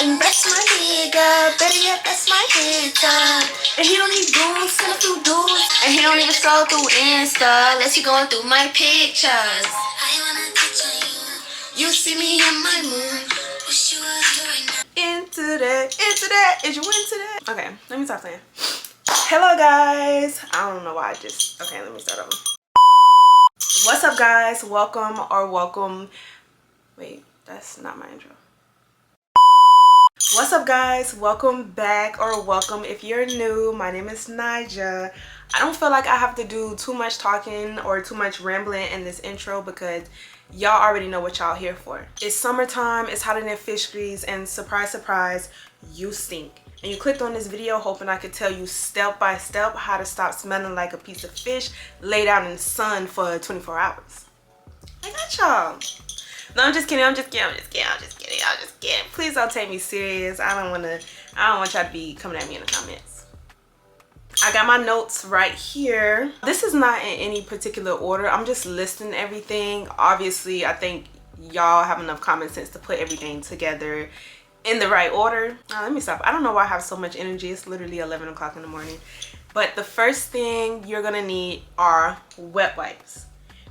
And that's my nigga, better yet, that's my nigga. And he don't need goons, send a few dudes. And he don't even scroll through Insta, unless he going through my pictures. I wanna touch on you. You see me in my mood. Wish you was here right now. Into that, is you into that? Okay, let me stop saying. Hello guys. I don't know why okay, let me start over. What's up guys? Welcome. Wait, that's not my intro. What's up guys? Welcome back or welcome if you're new. My name is Nija. I don't feel like I have to do too much talking or too much rambling in this intro because y'all already know what y'all here for. It's summertime, it's hotter than fish grease, and surprise, surprise, you stink. And you clicked on this video hoping I could tell you step by step how to stop smelling like a piece of fish laid out in the sun for 24 hours. I got y'all. No, I'm just kidding. Please don't take me serious. I don't want y'all to be coming at me in the comments. I got my notes right here. This is not in any particular order. I'm just listing everything. Obviously, I think y'all have enough common sense to put everything together in the right order. Let me stop. I don't know why I have so much energy. It's literally 11 o'clock in the morning. But the first thing you're gonna need are wet wipes.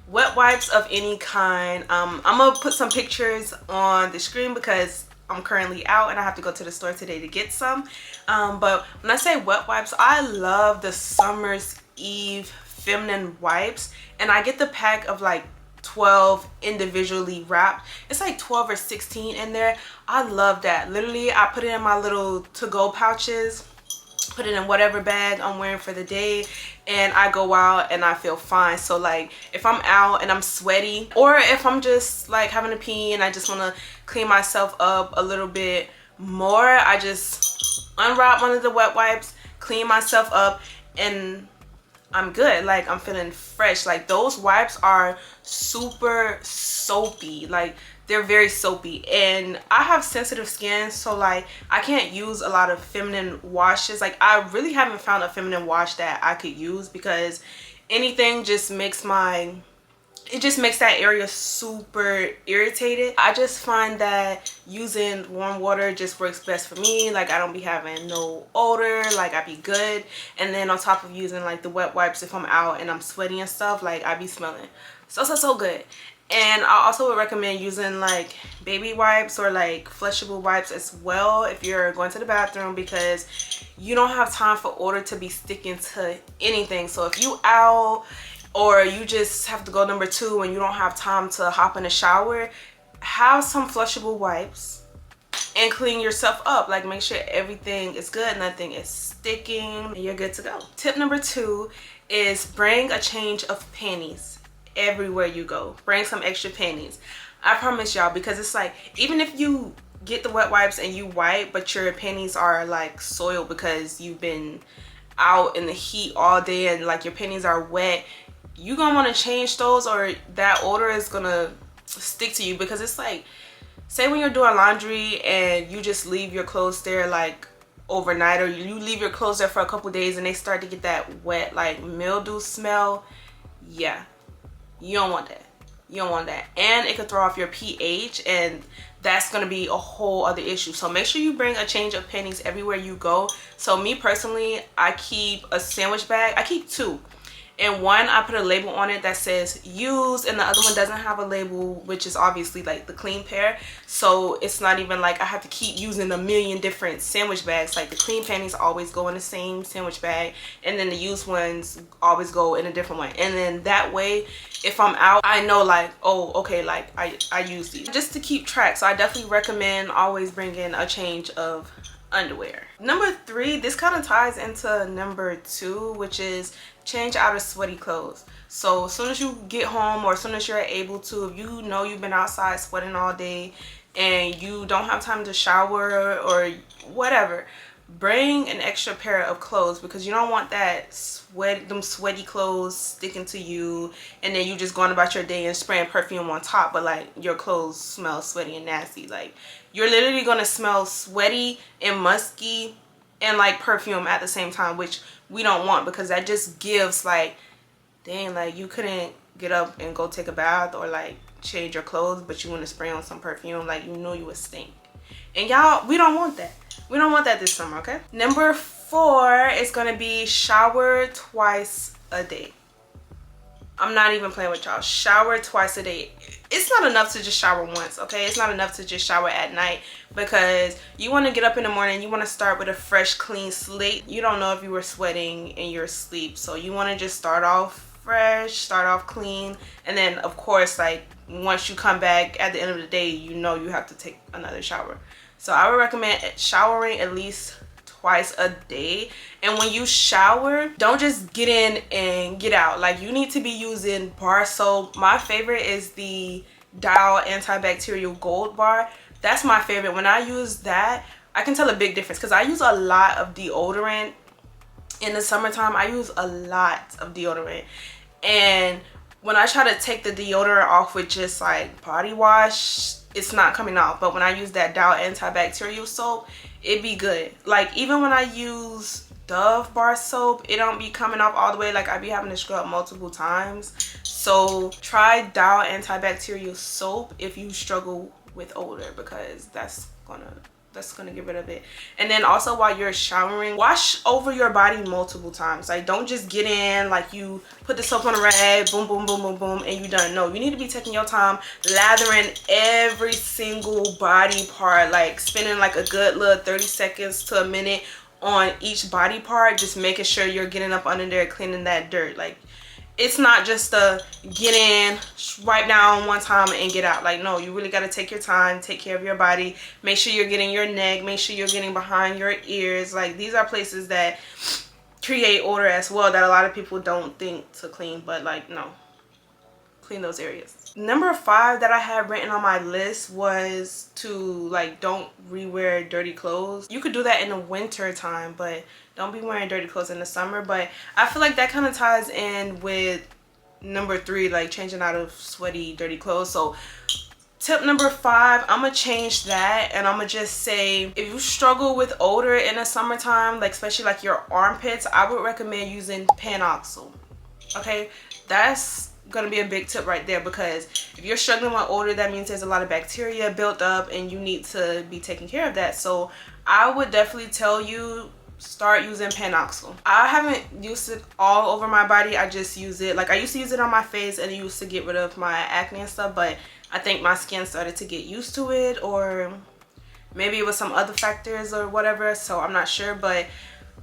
Wet wipes of any kind. I'm gonna put some pictures on the screen because I'm currently out and I have to go to the store today to get some. But when I say wet wipes, I love the Summer's Eve feminine wipes, and I get the pack of like 12 individually wrapped. It's like 12 or 16 in there. I love that. Literally, I put it in my little to-go pouches, put it in whatever bag I'm wearing for the day, and I go out and I feel fine. So like if I'm out and I'm sweaty, or if I'm just like having a pee and I just want to clean myself up a little bit more, I just unwrap one of the wet wipes, clean myself up, and I'm good. Like I'm feeling fresh. Like those wipes are super soapy. Like they're very soapy, and I have sensitive skin, so like I can't use a lot of feminine washes. Like I really haven't found a feminine wash that I could use because anything just makes that area super irritated. I just find that using warm water just works best for me. Like I don't be having no odor, like I be good. And then on top of using like the wet wipes, if I'm out and I'm sweaty and stuff, like I be smelling so good. And I also would recommend using like baby wipes or like flushable wipes as well if you're going to the bathroom, because you don't have time for odor to be sticking to anything. So if you out or you just have to go number 2 and you don't have time to hop in the shower, have some flushable wipes and clean yourself up. Like make sure everything is good, nothing is sticking, and you're good to go. Tip number 2 is bring a change of panties everywhere you go. Bring some extra panties. I promise y'all, because it's like even if you get the wet wipes and you wipe but your panties are like soiled because you've been out in the heat all day and like your panties are wet, you're gonna want to change those or that odor is gonna stick to you. Because it's like, say when you're doing laundry and you just leave your clothes there like overnight, or you leave your clothes there for a couple days and they start to get that wet like mildew smell. Yeah, you don't want that. You don't want that. And it could throw off your pH, and that's going to be a whole other issue. So make sure you bring a change of panties everywhere you go. So me personally, I keep a sandwich bag. I keep 2. And one, I put a label on it that says used, and the other one doesn't have a label, which is obviously like the clean pair. So it's not even like I have to keep using a million different sandwich bags. Like the clean panties always go in the same sandwich bag, and then the used ones always go in a different one. And then that way, if I'm out, I know like, oh, okay, like I use these just to keep track. So I definitely recommend always bringing a change of underwear. Number 3, this kind of ties into number 2, which is change out of sweaty clothes. So as soon as you get home, or as soon as you're able to, if you know you've been outside sweating all day and you don't have time to shower or whatever, bring an extra pair of clothes, because you don't want that sweaty clothes sticking to you and then you just going about your day and spraying perfume on top, but like your clothes smell sweaty and nasty. Like you're literally gonna smell sweaty and musky and like perfume at the same time, which we don't want, because that just gives like, dang, like you couldn't get up and go take a bath or like change your clothes, but you want to spray on some perfume. Like you know you would stink. And y'all, we don't want that. We don't want that this summer, okay? Number 4 is gonna be shower twice a day. I'm not even playing with y'all. Shower twice a day. It's not enough to just shower once, okay? It's not enough to just shower at night, because you want to get up in the morning, you want to start with a fresh, clean slate. You don't know if you were sweating in your sleep, so you want to just start off fresh, start off clean, and then of course, like, once you come back at the end of the day, you know you have to take another shower. So I would recommend showering at least twice a day. And when you shower, don't just get in and get out. Like, you need to be using bar soap. My favorite is the Dial antibacterial gold bar. That's my favorite. When I use that, I can tell a big difference, because I use a lot of deodorant in the summertime. I use a lot of deodorant, and when I try to take the deodorant off with just like body wash, it's not coming off. But when I use that Dial antibacterial soap, it be good. Like, even when I use Dove bar soap, it don't be coming off all the way. Like, I be having to scrub multiple times. So try Dial antibacterial soap if you struggle with odor, because that's gonna get rid of it. And then also, while you're showering, wash over your body multiple times. Like, don't just get in, like, you put the soap on the rag, boom boom boom boom boom, and you done. No, you need to be taking your time, lathering every single body part, like spending like a good little 30 seconds to a minute on each body part, just making sure you're getting up under there, cleaning that dirt. Like, it's not just a get in, wipe down one time and get out. Like, no, you really got to take your time, take care of your body, make sure you're getting your neck, make sure you're getting behind your ears. Like, these are places that create odor as well, that a lot of people don't think to clean, but like, no, clean those areas. Number 5 that I had written on my list was to, like, don't rewear dirty clothes. You could do that in the winter time, but don't be wearing dirty clothes in the summer. But I feel like that kind of ties in with number 3, like changing out of sweaty, dirty clothes. So tip number 5, I'm gonna change that, and I'm gonna just say, if you struggle with odor in the summertime, like especially like your armpits, I would recommend using panoxyl. Okay, that's gonna be a big tip right there, because if you're struggling with odor, that means there's a lot of bacteria built up and you need to be taking care of that. So I would definitely tell you, start using panoxyl. I haven't used it all over my body. I just use it, like, I used to use it on my face and it used to get rid of my acne and stuff, but I think my skin started to get used to it, or maybe it was some other factors or whatever, so I'm not sure. But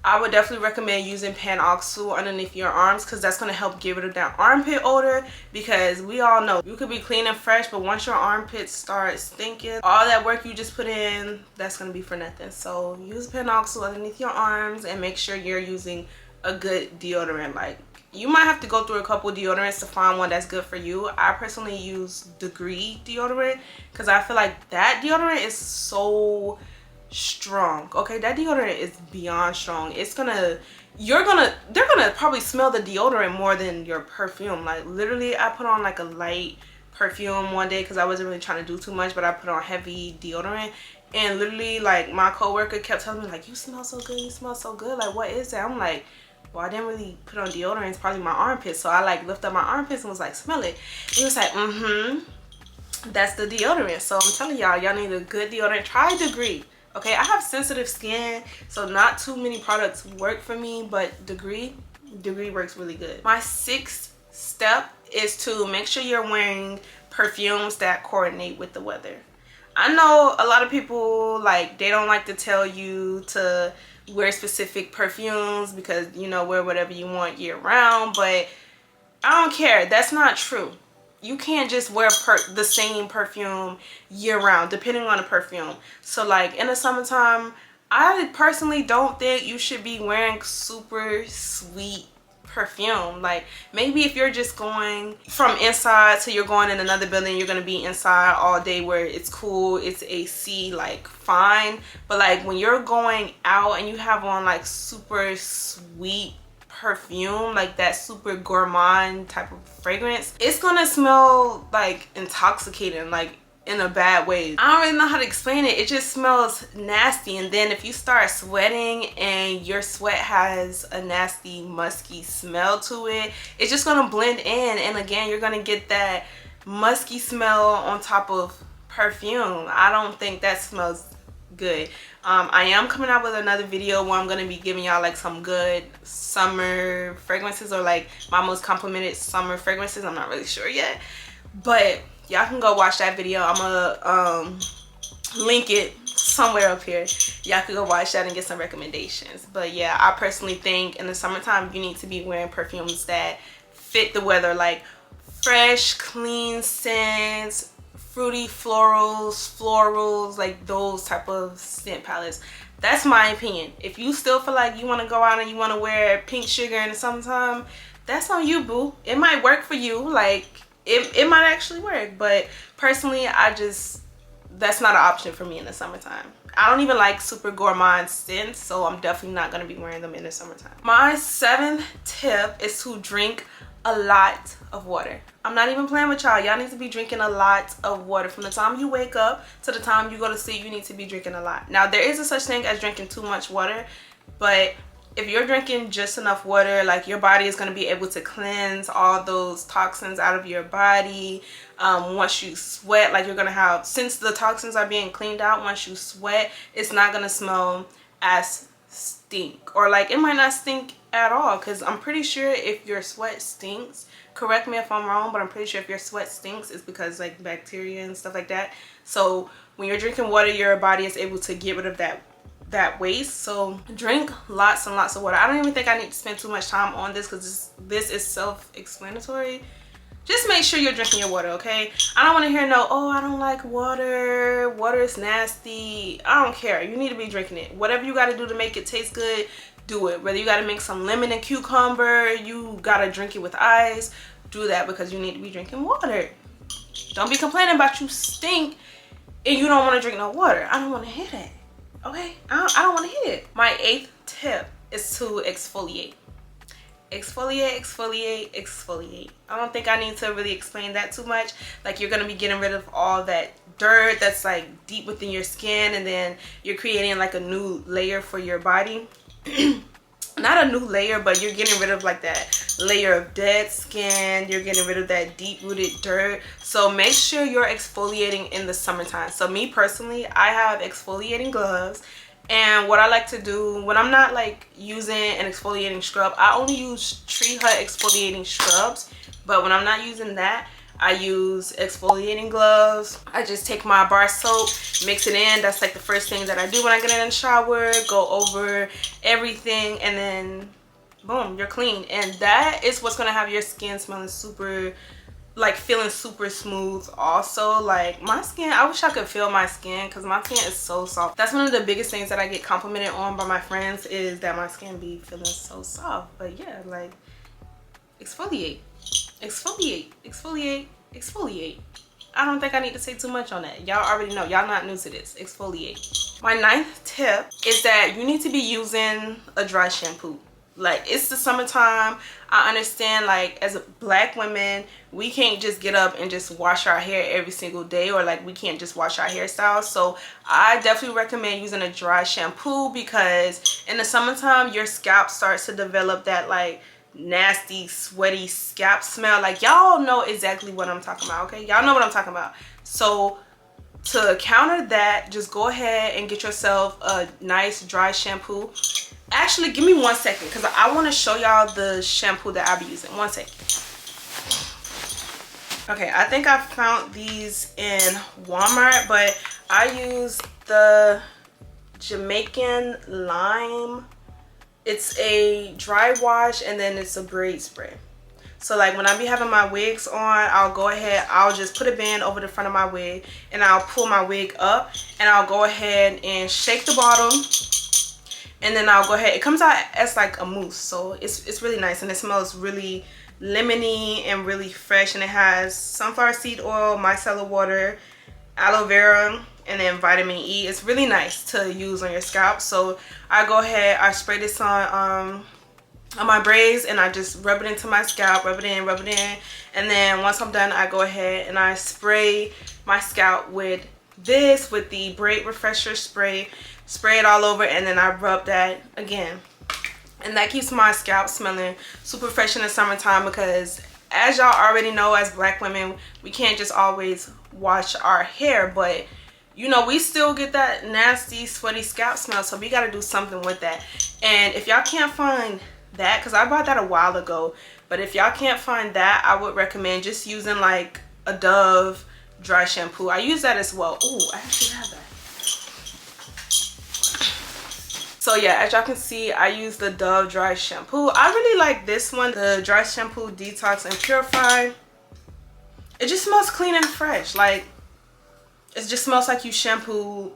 I would definitely recommend using panoxyl underneath your arms, because that's going to help get rid of that armpit odor. Because we all know you could be clean and fresh, but once your armpits start stinking, all that work you just put in, that's going to be for nothing. So use panoxyl underneath your arms, and make sure you're using a good deodorant. Like, you might have to go through a couple deodorants to find one that's good for you. I personally use Degree deodorant, because I feel like that deodorant is so strong. Okay, that deodorant is beyond strong. It's gonna, they're gonna probably smell the deodorant more than your perfume. Like, literally, I put on like a light perfume one day because I wasn't really trying to do too much, but I put on heavy deodorant, and literally, like, my coworker kept telling me, like, you smell so good, you smell so good, like, what is that? I'm like, well, I didn't really put on deodorant, it's probably my armpits. So I like lift up my armpits and was like, smell it. And he was like, that's the deodorant. So I'm telling y'all need a good deodorant. Try Degree. Okay, I have sensitive skin, so not too many products work for me, but Degree works really good. My 6th step is to make sure you're wearing perfumes that coordinate with the weather. I know a lot of people, like, they don't like to tell you to wear specific perfumes because, you know, wear whatever you want year round, but I don't care. That's not true. You can't just wear the same perfume year round, depending on the perfume. So, like, in the summertime, I personally don't think you should be wearing super sweet perfume. Like, maybe if you're just going from inside to you're going in another building, you're gonna be inside all day where it's cool, it's AC, like, fine. But like, when you're going out and you have on like super sweet perfume, like that super gourmand type of fragrance, it's gonna smell like intoxicating, like in a bad way. I don't really know how to explain it. It just smells nasty. And then if you start sweating and your sweat has a nasty musky smell to it, it's just gonna blend in, and again, you're gonna get that musky smell on top of perfume. I don't think that smells good. I am coming out with another video where I'm going to be giving y'all like some good summer fragrances, or like my most complimented summer fragrances. I'm not really sure yet, but y'all can go watch that video. I'm gonna link it somewhere up here. Y'all can go watch that and get some recommendations. But yeah, I personally think in the summertime you need to be wearing perfumes that fit the weather, like fresh, clean scents, fruity florals, like those type of scent palettes. That's my opinion. If you still feel like you want to go out and you want to wear pink sugar in the summertime, that's on you, boo. It might work for you, like it might actually work, but personally that's not an option for me in the summertime. I don't even like super gourmand scents, so I'm definitely not going to be wearing them in the summertime. My 7th tip is to drink a lot of water. I'm not even playing with y'all. Y'all need to be drinking a lot of water. From the time you wake up to the time you go to sleep, you need to be drinking a lot. Now, there is a such thing as drinking too much water, but if you're drinking just enough water, like your body is going to be able to cleanse all those toxins out of your body. Once you sweat, like you're going to have, since the toxins are being cleaned out, once you sweat, it's not going to smell as stink, or like it might not stink at all, because I'm pretty sure if your sweat stinks, correct me if I'm wrong, but I'm pretty sure if your sweat stinks, it's because like bacteria and stuff like that. So when you're drinking water, your body is able to get rid of that waste. So drink lots and lots of water. I don't even think I need to spend too much time on this, because this is self-explanatory. Just make sure you're drinking your water, okay? I don't want to hear no, oh, I don't like water, water is nasty. I don't care. You need to be drinking it. Whatever you got to do to make it taste good, do it. Whether you got to make some lemon and cucumber, you got to drink it with ice, do that, because you need to be drinking water. Don't be complaining about you stink and you don't want to drink no water. I don't want to hear that, okay? I don't want to hear it. My 8th tip is to exfoliate. Exfoliate, exfoliate, exfoliate. I don't think I need to really explain that too much. Like, you're going to be getting rid of all that dirt that's like deep within your skin, and then you're creating like a new layer for your body. Not a new layer, but you're getting rid of like that layer of dead skin. You're getting rid of that deep-rooted dirt. So make sure you're exfoliating in the summertime. So me personally, I have exfoliating gloves. And what I like to do when I'm not like using an exfoliating scrub, I only use Tree Hut exfoliating scrubs. But when I'm not using that, I use exfoliating gloves. I just take my bar soap, mix it in. That's like the first thing that I do when I get in the shower. Go over everything, and then boom, you're clean. And that is what's gonna have your skin smelling super, like feeling super smooth. Also, like my skin, I wish I could feel my skin, because my skin is so soft. That's one of the biggest things that I get complimented on by my friends, is that my skin be feeling so soft. But yeah, like exfoliate, exfoliate, exfoliate, exfoliate. I don't think I need to say too much on that. Y'all already know. Y'all not new to this. Exfoliate. My 9th tip is that you need to be using a dry shampoo. Like, it's the summertime. I understand, like, as black women, we can't just get up and just wash our hair every single day, or like we can't just wash our hairstyles. So I definitely recommend using a dry shampoo, because in the summertime your scalp starts to develop that like nasty, sweaty scalp smell. Like, y'all know exactly what I'm talking about, okay? Y'all know what I'm talking about. So to counter that, just go ahead and get yourself a nice dry shampoo. Actually, give me 1 second, because I want to show y'all the shampoo that I be using. 1 second. Okay, I think I found these in Walmart, but I use the Jamaican Lime. It's a dry wash, and then it's a braid spray. So like when I be having my wigs on, I'll go ahead, I'll just put a band over the front of my wig, and I'll pull my wig up, and I'll go ahead and shake the bottom, and then I'll go ahead, it comes out as like a mousse. So it's really nice, and it smells really lemony and really fresh, and it has sunflower seed oil, micellar water, aloe vera, and then vitamin E. It's really nice to use on your scalp. So I go ahead, I spray this on my braids, and I just rub it into my scalp, rub it in, and then once I'm done, I go ahead and I spray my scalp with this, with the braid refresher spray it all over, and then I rub that again. And that keeps my scalp smelling super fresh in the summertime, because as y'all already know, as black women, we can't just always wash our hair, but you know, we still get that nasty sweaty scalp smell, so we got to do something with that. And if y'all can't find that, because I bought that a while ago, but if y'all can't find that, I would recommend just using like a Dove dry shampoo. I use that as well. Oh, I actually have that. So yeah, as y'all can see, I use the Dove dry shampoo. I really like this one, the dry shampoo detox and purify. It just smells clean and fresh. Like, it just smells like you shampoo,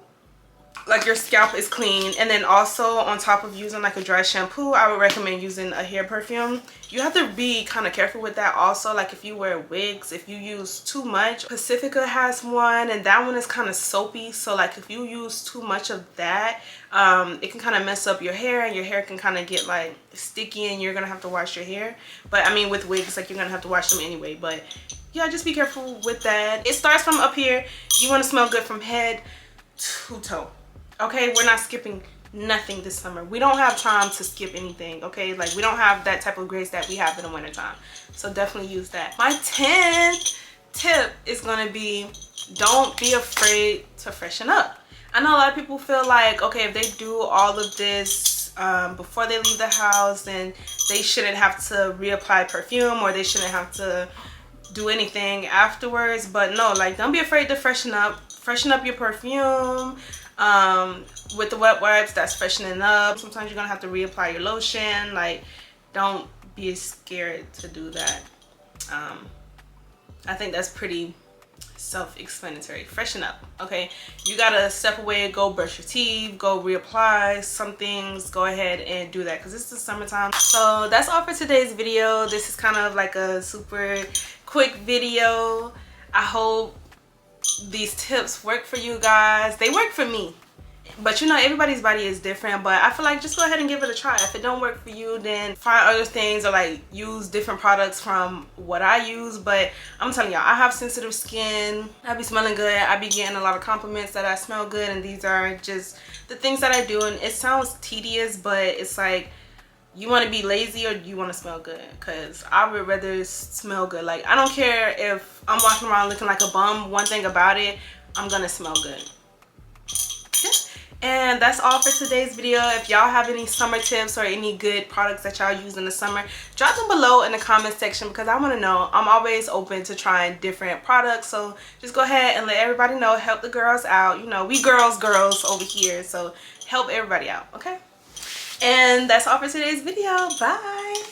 like your scalp is clean. And then also on top of using like a dry shampoo, I would recommend using a hair perfume. You have to be kind of careful with that also. Like if you wear wigs, if you use too much, Pacifica has one and that one is kind of soapy. So like if you use too much of that, it can kind of mess up your hair, and your hair can kind of get like sticky and you're gonna have to wash your hair. But I mean, with wigs, like you're gonna have to wash them anyway. But yeah, just be careful with that. It starts from up here. You want to smell good from head to toe. Okay, we're not skipping nothing this summer. We don't have time to skip anything, okay? Like, we don't have that type of grace that we have in the wintertime. So definitely use that. My 10th tip is gonna be, don't be afraid to freshen up. I know a lot of people feel like, okay, if they do all of this before they leave the house, then they shouldn't have to reapply perfume, or they shouldn't have to do anything afterwards. But no, like, don't be afraid to freshen up. Freshen up your perfume. With the wet wipes, that's freshening up. Sometimes you're gonna have to reapply your lotion. Like, don't be scared to do that. I think that's pretty self-explanatory. Freshen up, okay? You gotta step away, go brush your teeth, go reapply some things. Go ahead and do that because it's the summertime. So that's all for today's video. This is kind of like a super quick video. I hope these tips work for you guys. They work for me, but you know, everybody's body is different. But I feel like just go ahead and give it a try. If it don't work for you, then find other things, or like use different products from what I use. But I'm telling y'all, I have sensitive skin. I be smelling good. I be getting a lot of compliments that I smell good, and these are just the things that I do. And it sounds tedious, but it's like, you want to be lazy or you want to smell good? Because I would rather smell good. Like, I don't care if I'm walking around looking like a bum. One thing about it, I'm gonna smell good. Yeah. And that's all for today's video. If y'all have any summer tips or any good products that y'all use in the summer, drop them below in the comment section, because I want to know. I'm always open to trying different products, so just go ahead and let everybody know. Help the girls out. You know, we girls over here, so help everybody out, okay? And that's all for today's video. Bye.